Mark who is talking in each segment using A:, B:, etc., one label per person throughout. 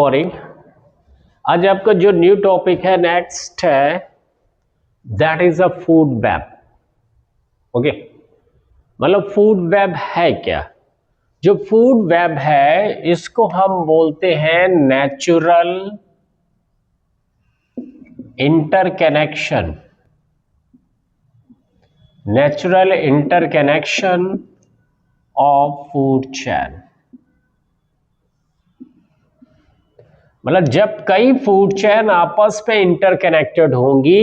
A: Morning. आज आपका जो न्यू टॉपिक है नेक्स्ट है that is a food web. Okay, मतलब फूड वेब है क्या? जो फूड वेब है इसको हम बोलते हैं natural interconnection. Natural interconnection of food chain. मतलब जब कई फूड चेन आपस में इंटरकनेक्टेड होंगी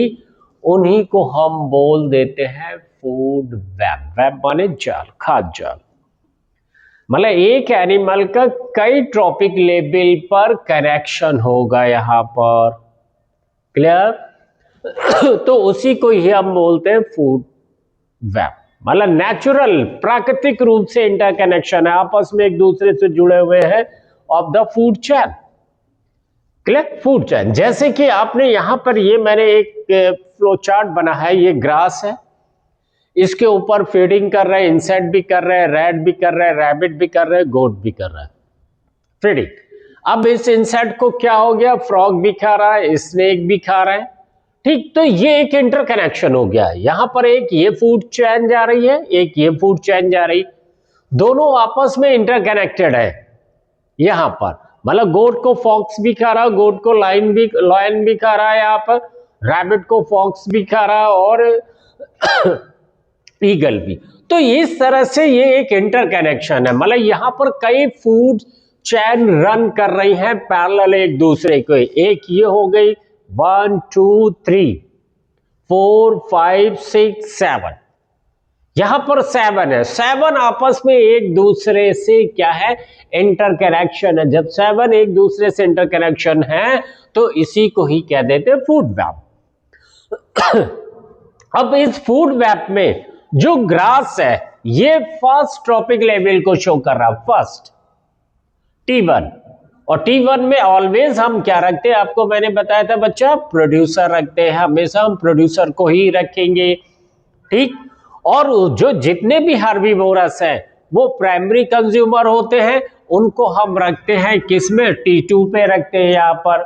A: उन्हीं को हम बोल देते हैं फूड वेब। वेब माने जाल, खाद्य जाल। मतलब एक एनिमल का कई ट्रॉपिक लेवल पर कनेक्शन होगा यहां पर। क्लियर? तो उसी को ही हम बोलते हैं फूड वेब। मतलब नेचुरल, प्राकृतिक रूप से इंटरकनेक्शन है, आपस में एक दूसरे से जुड़े हुए हैं of the food chain. Clear? Food chain. जैसे कि आपने यहां पर ये मैंने एक फ्लो चार्ट बना है, ये ग्रास है, इसके ऊपर फीडिंग कर रहे हैं, इंसेक्ट भी कर रहे हैं, रैट भी कर रहे हैं, रैबिट भी कर रहे हैं, गोट भी कर रहा है फीडिंग। अब इस इंसेक्ट को क्या हो गया? फ्रॉग भी खा रहा है, स्नेक भी खा रहा है। ठीक, तो ये एक इंटरकनेक्शन हो गया। यहां पर एक ये फूड चेन जा रही है, एक ये फूड चेन जा रही, दोनों आपस में इंटरकनेक्टेड है यहां पर। मतलब गोट को फॉक्स भी खा रहा, गोट को लायन भी खा रहा है, यहाँ पर रैबिट को फॉक्स भी खा रहा है और ईगल भी। तो इस तरह से ये एक इंटरकनेक्शन है। मतलब यहां पर कई फूड चेन रन कर रही हैं पैरेलल एक दूसरे को। एक ये हो गई 1 2 3 4 5 6 7, यहां पर 7 है। 7 आपस में एक दूसरे से क्या है? इंटरकनेक्शन है। जब 7 एक दूसरे से इंटरकनेक्शन है तो इसी को ही कह देते हैं फूड वेब। अब इस फूड वेब में जो ग्रास है ये फर्स्ट ट्रॉपिक लेवल को शो कर रहा है, फर्स्ट T1। और T1 में ऑलवेज हम क्या रखते हैं? आपको मैंने बताया था बच्चा, प्रोड्यूसर रखते हैं। हमेशा हम प्रोड्यूसर को ही रखेंगे। ठीक, और जो जितने भी हर्बीवोरस हैं वो प्राइमरी कंज्यूमर होते हैं, उनको हम रखते हैं किसमें? T2 पे रखते हैं यहां पर।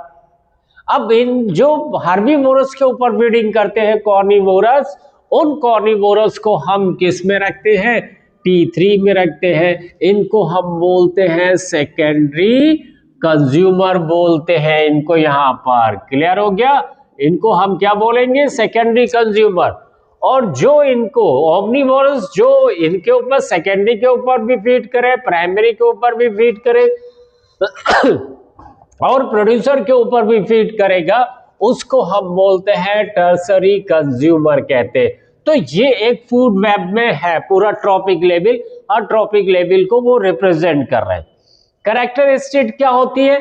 A: अब इन जो हर्बीवोरस के ऊपर फीडिंग करते हैं कॉर्निवोरस, उन कॉर्निवोरस को हम किस में रखते हैं? T3 में रखते हैं। इनको हम बोलते हैं सेकेंडरी कंज्यूमर बोलते हैं इनको यहां पर। क्लियर हो गया? इनको हम क्या बोलेंगे? Secondary consumer. और जो इनको ओमनिवोरस जो इनके ऊपर सेकेंडरी के ऊपर भी फीड करे, प्राइमरी के ऊपर भी फीड करे और प्रोड्यूसर के ऊपर भी फीड करेगा, उसको हम बोलते हैं टर्सरी कंज्यूमर कहते हैं। तो ये एक फूड वेब में है पूरा ट्रॉपिक लेवल, और ट्रॉपिक लेवल को वो रिप्रेजेंट कर रहे हैं। कैरेक्टरिस्टिक क्या होती है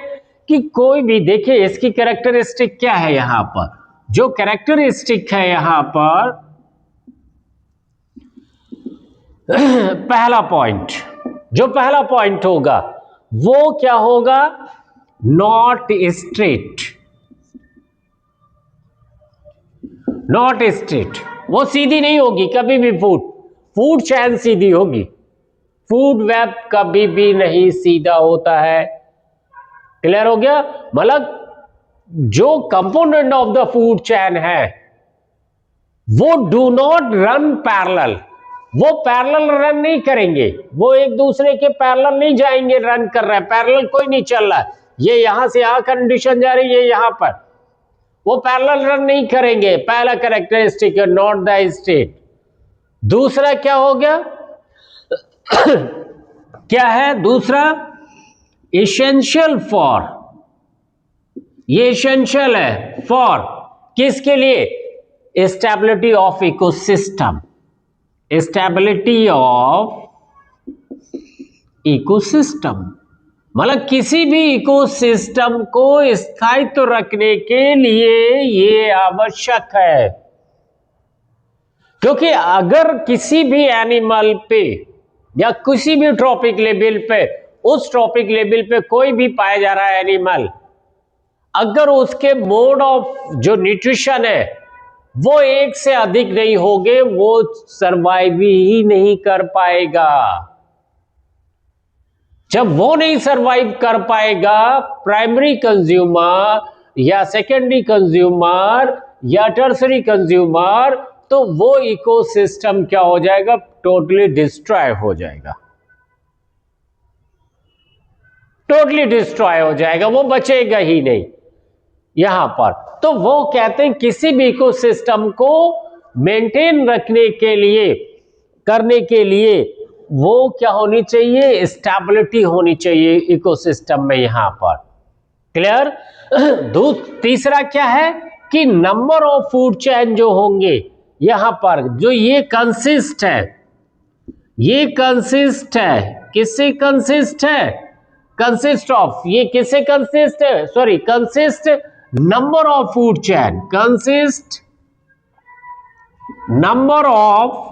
A: कि कोई भी, देखिए इसकी कैरेक्टरिस्टिक क्या है यहां पर? जो कैरेक्टरिस्टिक है यहां पर पहला पॉइंट, जो पहला पॉइंट होगा वो क्या होगा? Not straight. नॉट स्ट्रेट, वो सीधी नहीं होगी कभी भी। फूड चेन सीधी होगी, फूड वेब कभी भी नहीं सीधा होता है। क्लियर हो गया? मतलब जो component of the food chain है वो डू नॉट रन पैरेलल। वो पैरेलल रन नहीं करेंगे, वो एक दूसरे के पैरेलल नहीं जाएंगे। रन कर रहा है पैरेलल, कोई नहीं चल रहा है। ये यहां से यहां कंडीशन जा रही है, यहां पर वो पैरेलल रन नहीं करेंगे। पहला कैरेक्टरिस्टिक है नॉट द स्टेट। दूसरा क्या हो गया? क्या है दूसरा? Essential for. ये एसेंशियल है फॉर किसके लिए? Stability of ecosystem. Stability of ecosystem, मतलब किसी भी इकोसिस्टम को स्थायित्व रखने के लिए ये आवश्यक है। क्योंकि अगर किसी भी एनिमल पे या किसी भी ट्रॉपिक लेवल पे, उस ट्रॉपिक लेवल पे कोई भी पाया जा रहा है एनिमल, अगर उसके मोड ऑफ जो न्यूट्रिशन है वो एक से अधिक नहीं होंगे, वो सरवाइव ही नहीं कर पाएगा। जब वो नहीं सरवाइव कर पाएगा, प्राइमरी कंज्यूमर या सेकेंडरी कंज्यूमर या टर्सरी कंज्यूमर, तो वो इकोसिस्टम क्या हो जाएगा, टोटली डिस्ट्रॉय हो जाएगा, टोटली डिस्ट्रॉय हो जाएगा, वो बचेगा ही नहीं यहां पर। तो वो कहते हैं किसी भी इकोसिस्टम को मेंटेन रखने के लिए, करने के लिए वो क्या होनी चाहिए, स्टेबिलिटी होनी चाहिए इकोसिस्टम में यहां पर। क्लियर? तीसरा क्या है कि नंबर ऑफ फूड चेन जो होंगे यहां पर, जो ये कंसिस्ट है, ये कंसिस्ट है, किससे कंसिस्ट है, कंसिस्ट ऑफ, ये किससे कंसिस्ट है, sorry, consist number of food chain, consist number of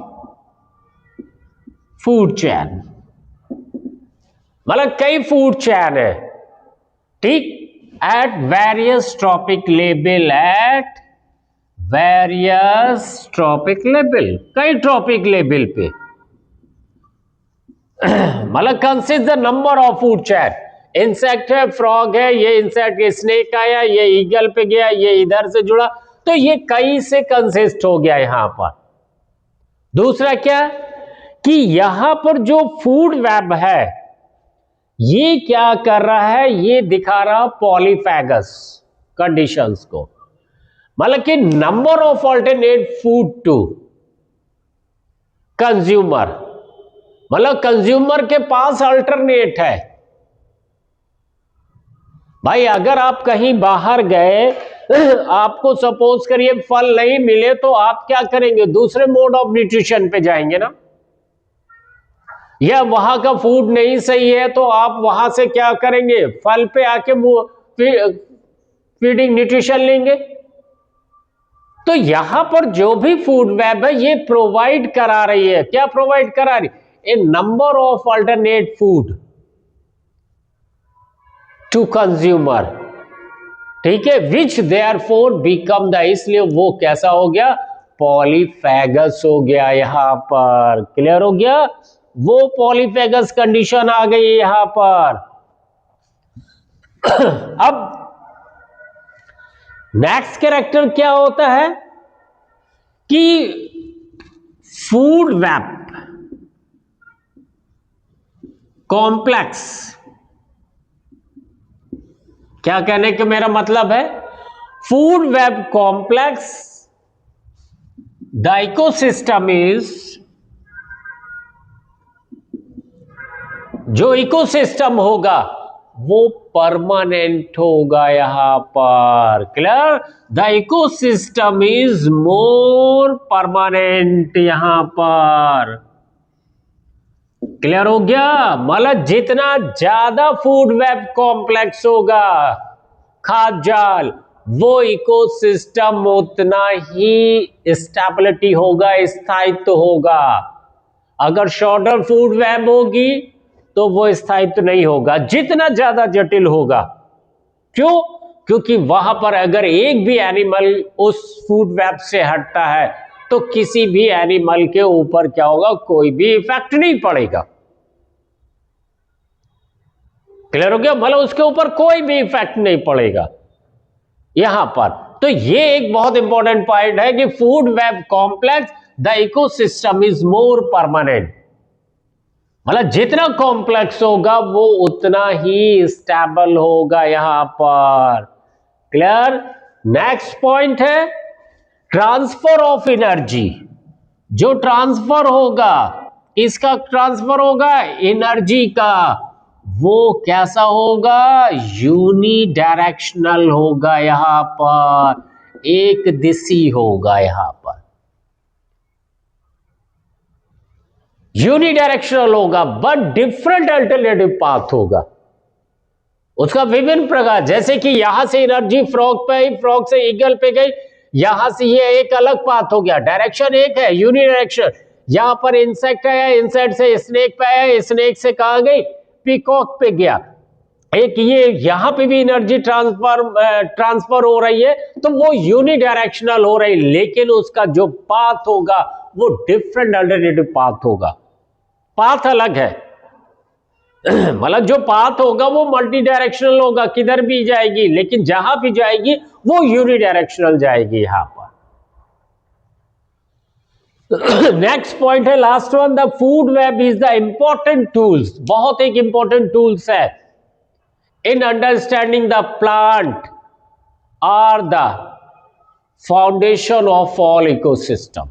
A: food chain, मतलब कई फूड चैन है, ठीक, at various trophic level, at various trophic level, कई ट्रॉपिक लेवल पे, मतलब consist the number of food chain, insect है, frog है, ये इंसेक्ट स्नेक आया, ये ईगल पे गया, ये इधर से जुड़ा, तो ये कई से कंसिस्ट हो गया यहां पर। दूसरा क्या कि यहां पर जो फूड वेब है ये क्या कर रहा है, ये दिखा रहा पॉलीफेगस कंडीशंस को, मतलब कि number of alternate food to consumer, मतलब कंज्यूमर के पास अल्टरनेट है। भाई अगर आप कहीं बाहर गए, आपको सपोज करिए फल नहीं मिले, तो आप क्या करेंगे, दूसरे मोड ऑफ न्यूट्रिशन पे जाएंगे ना, या वहां का फूड नहीं सही है तो आप वहां से क्या करेंगे, फल पे आके फीडिंग न्यूट्रिशन लेंगे। तो यहां पर जो भी फूड वेब है ये प्रोवाइड करा रही है, क्या प्रोवाइड करा रही, a number of alternate food to consumer, ठीक है, विच देयरफॉर बिकम द, इसलिए वो कैसा हो गया, पॉलीफेगस हो गया यहां पर। क्लियर हो गया, वो पॉलीफेगस कंडीशन आ गई यहां पर। अब नेक्स्ट कैरेक्टर क्या होता है कि फूड वेब कॉम्प्लेक्स, क्या कहने का मेरा मतलब है, food web complex, the ecosystem is, जो इकोसिस्टम होगा वो परमानेंट होगा यहां पर। Clear, the ecosystem is more permanent यहां पर। क्लियर हो गया, मतलब जितना ज्यादा फूड वेब कॉम्प्लेक्स होगा, खाद्य जाल, वो इकोसिस्टम उतना ही स्टेबिलिटी होगा, स्थायित्व होगा। अगर शॉर्टर फूड वेब होगी तो वो स्थायित्व नहीं होगा, जितना ज्यादा जटिल होगा। क्यों? क्योंकि वहां पर अगर एक भी एनिमल उस फूड वेब से हटता है तो किसी भी एनिमल के ऊपर क्या होगा, कोई भी इफेक्ट नहीं पड़ेगा। क्लियर हो गया, मतलब उसके ऊपर कोई भी इफेक्ट नहीं पड़ेगा यहां पर। तो ये एक बहुत इंपॉर्टेंट पॉइंट है कि food web complex, the ecosystem is more permanent, मतलब जितना कॉम्प्लेक्स होगा वो उतना ही स्टेबल होगा यहां पर। क्लियर, नेक्स्ट पॉइंट है ट्रांसफर ऑफ एनर्जी, जो ट्रांसफर होगा, इसका ट्रांसफर होगा एनर्जी का, वो कैसा होगा, यूनिडायरेक्शनल होगा यहां पर, एक दिशी होगा यहां पर, यूनिडायरेक्शनल होगा, बट डिफरेंट अल्टरनेटिव पाथ होगा उसका, विभिन्न प्रकार, जैसे कि यहां से एनर्जी फ्रॉग पे आई, फ्रॉग से ईगल पे गई, यहां से ये एक अलग पाथ हो गया, डायरेक्शन एक है, यूनिडायरेक्शन। यहां पर इंसेक्ट आया, इंसेक्ट से स्नेक पे आया, स्नेक से कहां गई, पीकॉक पे गया, एक ये यहां पे भी एनर्जी ट्रांसफर हो रही है, तो वो यूनिडायरेक्शनल हो रही, लेकिन उसका जो पाथ होगा वो डिफरेंट अल्टरनेटिव पाथ होगा, पाथ अलग है। मतलब जो पाथ होगा वो मल्टी डायरेक्शनल होगा, किधर भी जाएगी, लेकिन जहां भी जाएगी वो यूनिडायरेक्शनल जाएगी यहां पर। नेक्स्ट पॉइंट है last one, the food web is the important tools, बहुत एक इंपॉर्टेंट टूल्स है in understanding the plant are the foundation of all ecosystem.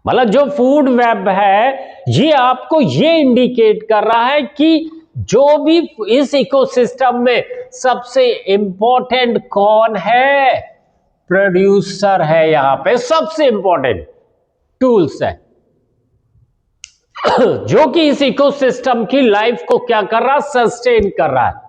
A: मतलब जो फूड वेब है ये आपको ये इंडिकेट कर रहा है कि जो भी इस इकोसिस्टम में सबसे इंपॉर्टेंट कौन है, प्रोड्यूसर है, यहां पे सबसे इंपॉर्टेंट टूल्स है जो कि इस इकोसिस्टम की लाइफ को क्या कर रहा, सस्टेन कर रहा है,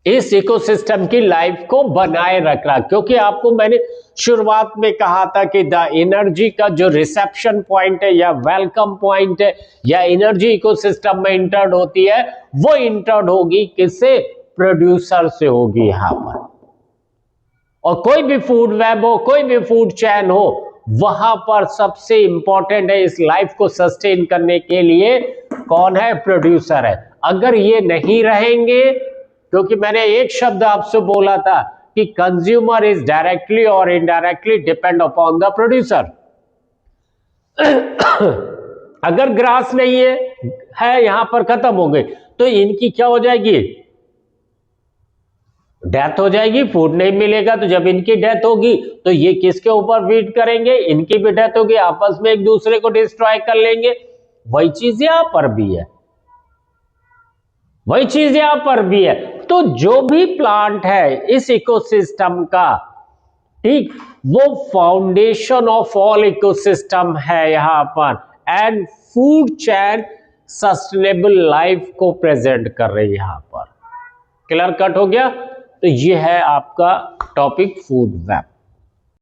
A: इस इकोसिस्टम की लाइफ को बनाए रख रहा। क्योंकि आपको मैंने शुरुआत में कहा था कि द एनर्जी का जो रिसेप्शन पॉइंट है या वेलकम पॉइंट है या एनर्जी इकोसिस्टम में इंटर्ड होती है, वो इंटर्ड होगी किससे, प्रोड्यूसर से होगी यहां पर। और कोई भी फूड वेब हो, कोई भी फूड चेन हो, वहां पर सबसे इंपॉर्टेंट है इस लाइफ को सस्टेन करने के लिए कौन है, प्रोड्यूसर है। अगर ये नहीं रहेंगे, क्योंकि मैंने एक शब्द आपसे बोला था कि कंज्यूमर इज डायरेक्टली और indirectly depend upon the producer. अगर ग्रास नहीं है यहां पर, खत्म हो गई, तो इनकी क्या हो जाएगी, डेथ हो जाएगी, फूड नहीं मिलेगा। तो जब इनकी डेथ होगी तो ये किसके ऊपर फीड करेंगे, इनकी भी डेथ होगी, आपस में एक दूसरे को डिस्ट्रॉय कर लेंगे। वही चीज यहां पर भी है, वही चीज यहां पर भी है। तो जो भी प्लांट है इस इकोसिस्टम का, ठीक, वो फाउंडेशन ऑफ ऑल इकोसिस्टम है यहां पर, and food chain sustainable life को प्रेजेंट कर रही है यहां पर। क्लियर कट हो गया। तो ये है आपका टॉपिक फूड वेब।